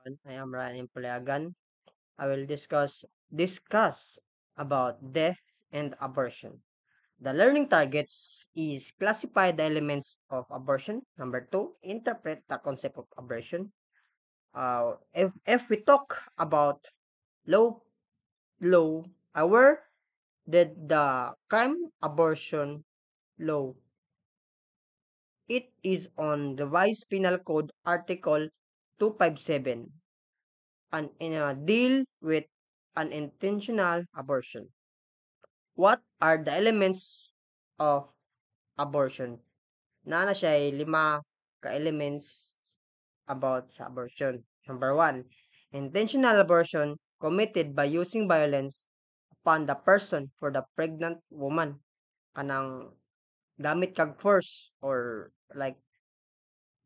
I am Ryan Impulagan. I will discuss about death and abortion. The learning targets is classify the elements of abortion. Number two, interpret the concept of abortion. If we talk about low law, where did the crime abortion law? It is on Revised Penal Code Article 257 and in a deal with unintentional abortion. What are the elements of abortion? Naana siya ay 5 ka-elements about sa abortion. Number one, intentional abortion committed by using violence upon the person for the pregnant woman. Kanang gamit kag force or like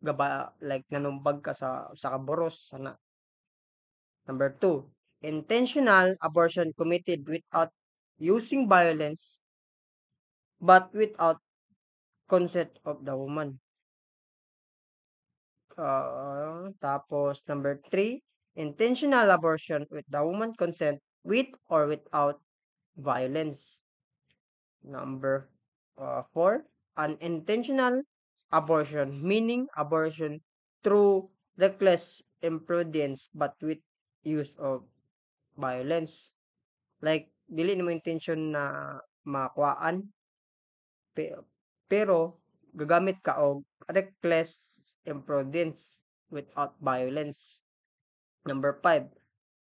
nanumbag ka sa kaboros sana. Number two, intentional abortion committed without using violence but without consent of the woman. Tapos number three, intentional abortion with the woman consent with or without violence. Number four, unintentional abortion, meaning abortion through reckless imprudence but with use of violence. Like, dili mo intention na makuhaan, pero gagamit ka og reckless imprudence without violence. Number five,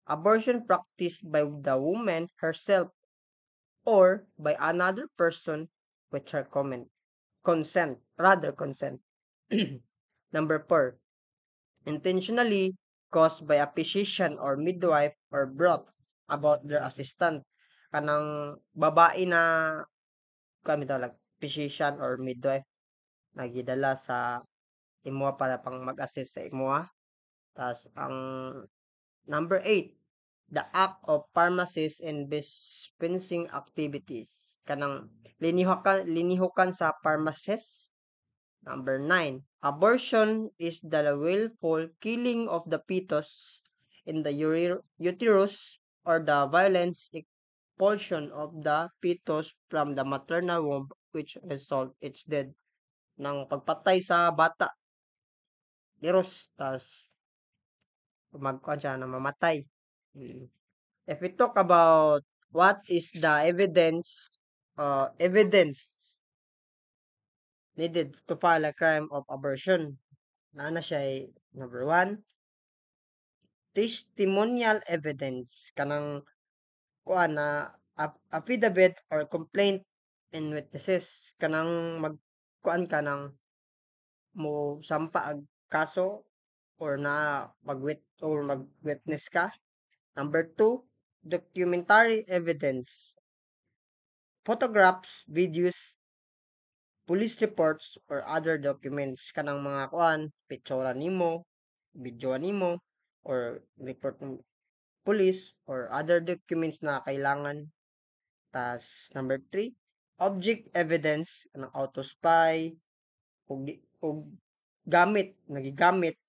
abortion practiced by the woman herself or by another person with her consent. Number four, intentionally caused by a physician or midwife or brought about their assistant. Kanang babae na kami tawag physician or midwife nagidala sa imuha para pang mag-assist sa imuha. Tas ang number eight, the act of pharmacist and dispensing activities. Kanang linihukan sa pharmacist. Number nine, abortion is the willful killing of the fetus in the uterus or the violent expulsion of the fetus from the maternal womb which result its death. Ng pagpatay sa bata, virus, tas magkuhan siya na mamatay. Mm. If we talk about what is the evidence needed to file a crime of abortion, na siya ay number one, testimonial evidence. Kanang kuan na affidavit or complaint in witnesses. Kanang magkuan ka ng mo sampa ag kaso or na mag-witness ka. Number two, documentary evidence. Photographs, videos, police reports, or other documents. Kanang mga kuan, picture nimo, video nimo, or report ng police, or other documents na kailangan. Tas, number three, object evidence, kanang auto spy, ug nagigamit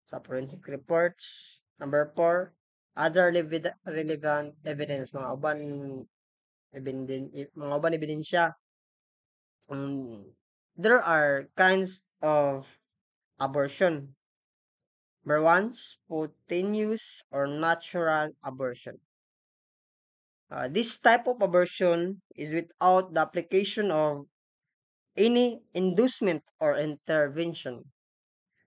sa forensic reports. Number four, other relevant evidence, mga uban ebidensya. There are kinds of abortion. Number one, spontaneous or natural abortion. This type of abortion is without the application of any inducement or intervention.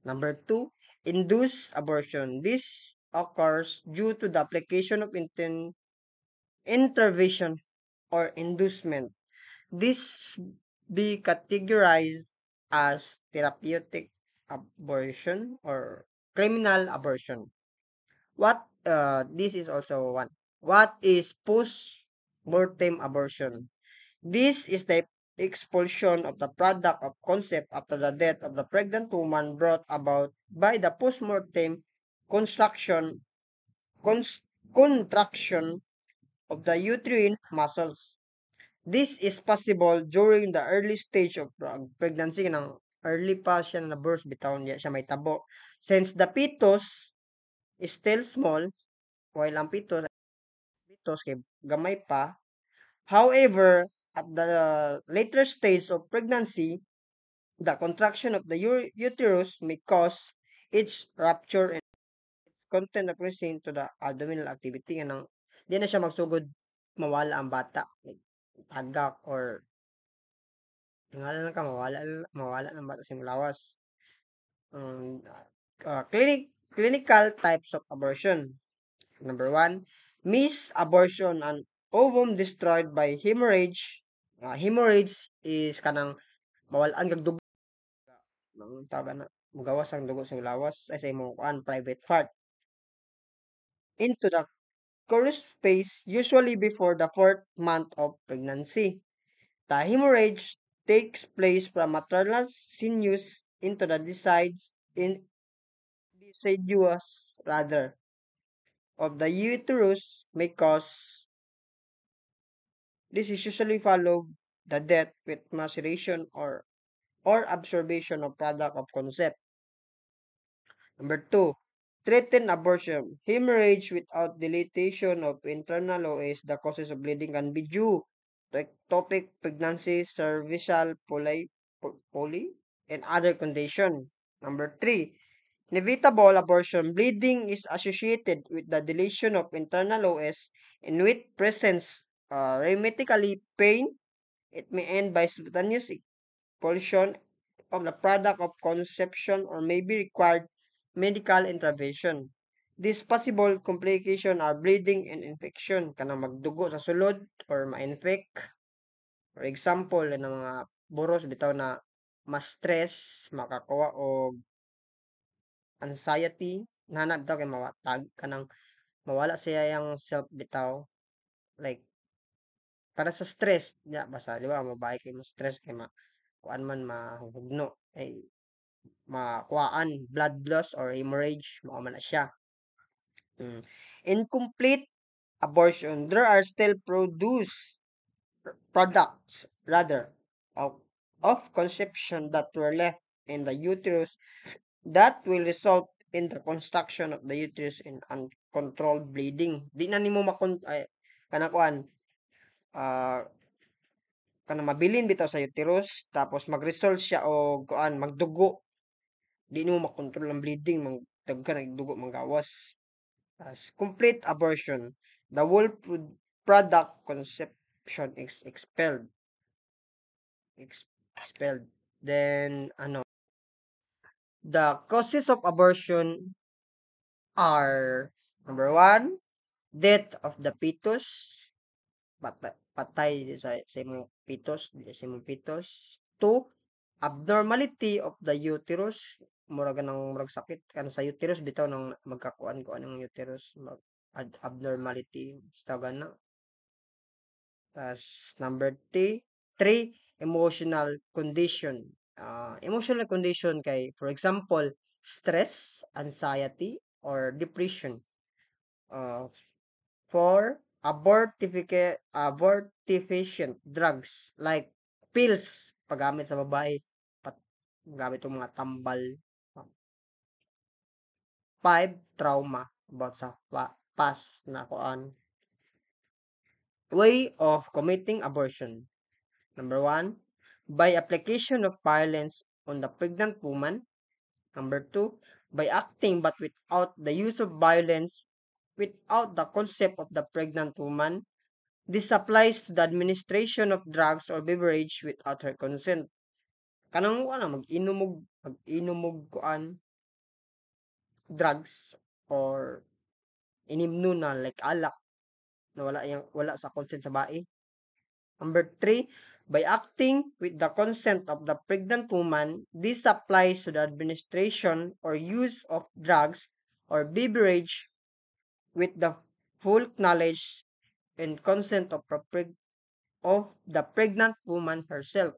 Number two, induced abortion. This occurs due to the application of intervention or inducement. This be categorized as therapeutic abortion or criminal abortion. This is also one. What is post-mortem abortion? This is the expulsion of the product of concept after the death of the pregnant woman brought about by the post-mortem construction contraction of the uterine muscles. This is possible during the early stage of pregnancy ng early pa siya na birth bitaw niya siya may tabo since the fetus is still small, while ang pitos kay gamay pa. However, at the later stage of pregnancy, the contraction of the uterus may cause its rupture and content increasing to the abdominal activity nga nang di na siya magsugod mawala ang bata. Like, tagak or tingala lang ka mawala ng bata sa lawas. Um, clinical types of abortion. Number one, misabortion and ovum destroyed by hemorrhage. Hemorrhage is kanang mawalaan kag dugo ng tawag na mugawas ang dugo sa lawas ay sa imong private part into the chorus phase usually before the fourth month of pregnancy. The hemorrhage takes place from maternal sinews into the deciduous rather of the uterus may cause this is usually followed the death with maceration or absorption of product of concept. Number two, threatened abortion. Hemorrhage without dilatation of internal OS, the causes of bleeding can be due to ectopic pregnancy, cervical poly, and other condition. Number three, inevitable abortion. Bleeding is associated with the deletion of internal OS and with presence rheumatically pain. It may end by spontaneous expulsion of the product of conception or may be required medical intervention. These possible complications are bleeding and infection. Kanang magdugo sa sulod or ma-infect. For example, ng mga boros bitaw na ma-stress, makakuha o anxiety, nahanap bitaw kay mawatag kanang mawala siya yung self bitaw like para sa stress ya basta di ba mabahay kay mo stress kay kuan man mahugno ay makuhaan blood loss or hemorrhage mao man na siya. Mm. Incomplete abortion, there are still products rather of, of conception that were left in the uterus that will result in the construction of the uterus in uncontrolled bleeding. Di na nimo ay kana kuan ah kanang mabilin bitaw sa uterus tapos mag-result siya og kuan magdugo. Di nimo makontrol ang bleeding daghan ang dugo manggawas. As complete abortion, the whole product conception is expelled. Then the causes of abortion are number one, death of the fetus, patay sa imong fetus, sa imong fetus. Two, abnormality of the uterus, murag sakit kan sa uterus bitaw nang magkakuan ang uterus, abnormality sa na. Tas number three, emotional condition. Emotional condition kay for example, stress, anxiety, or depression. Uh, for abortifacient drugs like pills paggamit sa babae, gamit ng mga tambal. Five, trauma about sa past na kuan. Way of committing abortion. Number one, by application of violence on the pregnant woman. Number two, by acting but without the use of violence without the consent of the pregnant woman. This applies to the administration of drugs or beverage without her consent. Kanang mag-inom og kuan drugs or inimno na like alak na wala sa consent sa bae. Number three, by acting with the consent of the pregnant woman, this applies to the administration or use of drugs or beverage with the full knowledge and consent of the pregnant woman herself.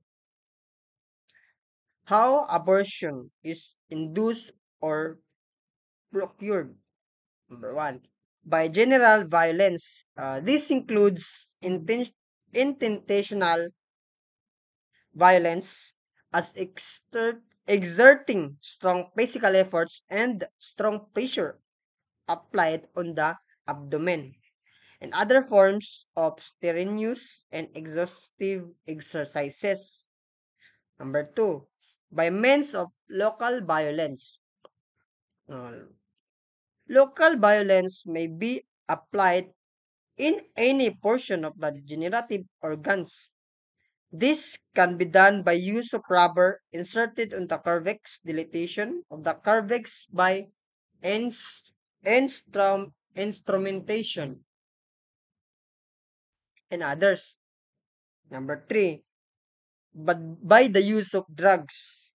How abortion is induced or procured. Number one, by general violence. This includes intentional violence as exerting strong physical efforts and strong pressure applied on the abdomen, and other forms of strenuous and exhaustive exercises. Number two, by means of local violence. Uh, Local violence may be applied in any portion of the generative organs. This can be done by use of rubber inserted on the cervix, dilatation of the cervix by instrumentation, and others. Number three, but by the use of drugs.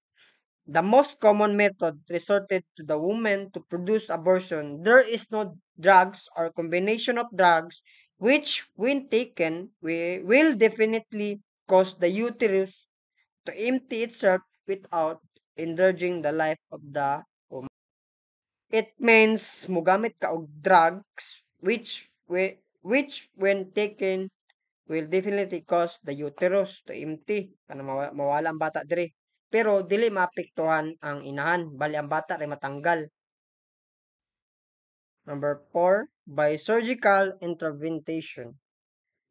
The most common method resorted to the woman to produce abortion. There is no drugs or combination of drugs which, when taken, will definitely cause the uterus to empty itself without endangering the life of the woman. It means mugamit ka og drugs which when taken will definitely cause the uterus to empty kana mawala ang bata diri. Pero dili maapektuhan ang inahan bali ang bata ray matanggal. Number four, by surgical intervention.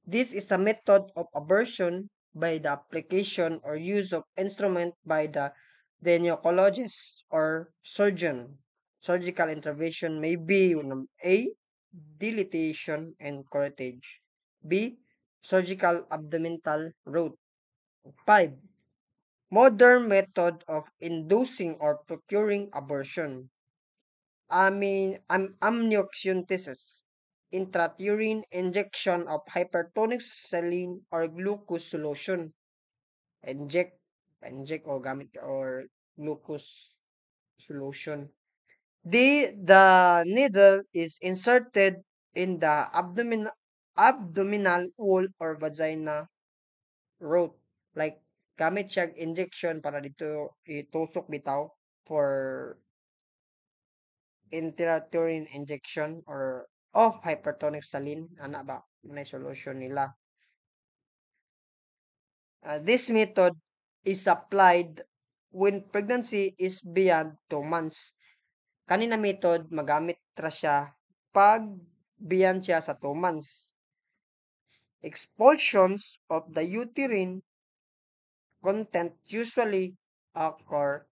This is a method of abortion by the application or use of instrument by the gynecologist or surgeon. Surgical intervention may be A. Dilatation and curettage. B. Surgical abdominal route. 5. Modern method of inducing or procuring abortion. Amniocentesis. Intrauterine injection of hypertonic saline or glucose solution. Inject, inject o gamit or glucose solution. The needle is inserted in the abdominal wall or vagina route. Like, gamit siya injection para dito itusok bitaw for intrauterine injection or of hypertonic saline. Ana ba? May solution nila. This method is applied when pregnancy is beyond 2 months. Kanina method, magamit ra siya pag beyond siya sa 2 months. Expulsions of the uterine content usually occur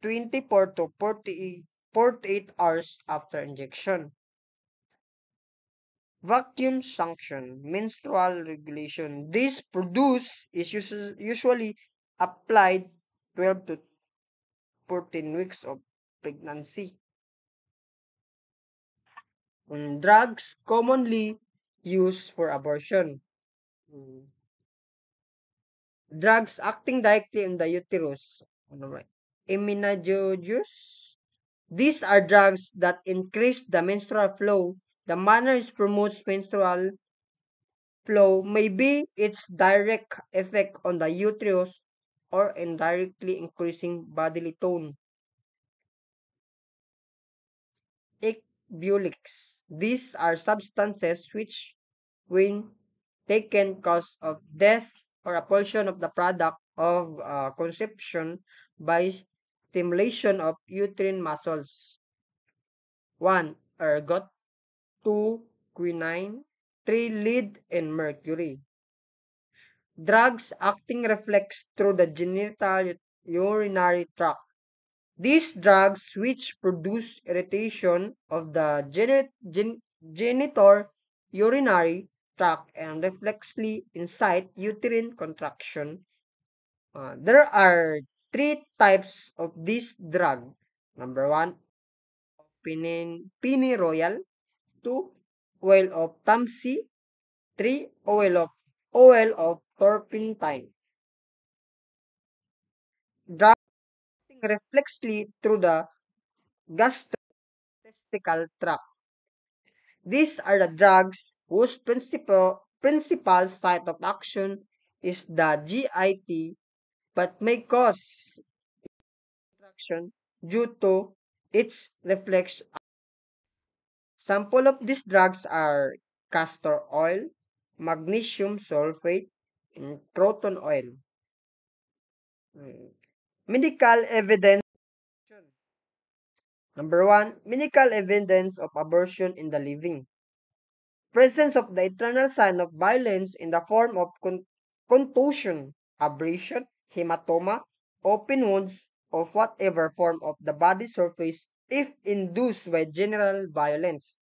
24 to 48 hours after injection. Vacuum suction, menstrual regulation. This produce is usually applied 12 to 14 weeks of pregnancy. Drugs commonly used for abortion. Mm, Drugs acting directly in the uterus. Ano ba? Immunogenes. These are drugs that increase the menstrual flow. The manner it promotes menstrual flow may be its direct effect on the uterus or indirectly increasing bodily tone. Ecbulics. These are substances which, when taken, cause of death or a portion of the product of conception by stimulation of uterine muscles. 1. Ergot. 2. Quinine. 3. Lead and mercury. Drugs acting reflex through the genital urinary tract. These drugs which produce irritation of the genital urinary tract and reflexly incite uterine contraction. There are three types of this drug. Number one, Royal. Two, oil of Tamsi. Three, oil of turpentine. Drug acting reflexly through the gastrointestinal tract. These are the drugs whose principal site of action is the GIT but may cause interaction due to its reflex. Sample of these drugs are castor oil, magnesium sulfate, and croton oil. Mm. Medical evidence. Number one, medical evidence of abortion in the living. Presence of the internal sign of violence in the form of contusion, abrasion, hematoma, open wounds of whatever form of the body surface if induced by general violence.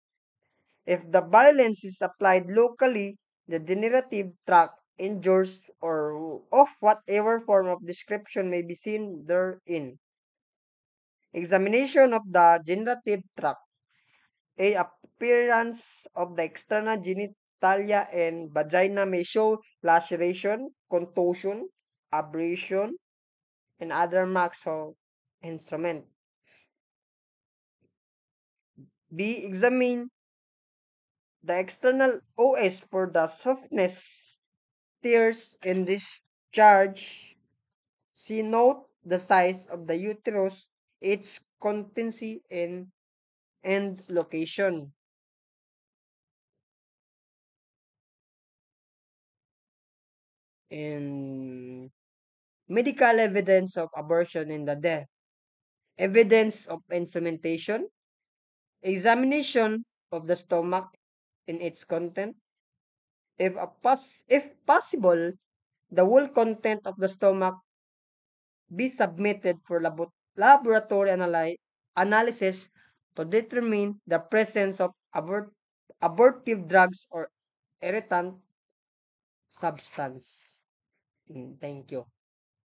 If the violence is applied locally, the generative tract injures or of whatever form of description may be seen therein. Examination of the generative tract. A appearance of the external genitalia and vagina may show laceration, contusion, abrasion, and other marks of instrument. B. Examine the external OS for the softness, tears, and discharge. C. Note the size of the uterus, its consistency, and location. And medical evidence of abortion in the death. Evidence of instrumentation, examination of the stomach and its content. If possible, the whole content of the stomach be submitted for laboratory analysis to determine the presence of abortive drugs or irritant substance. Thank you.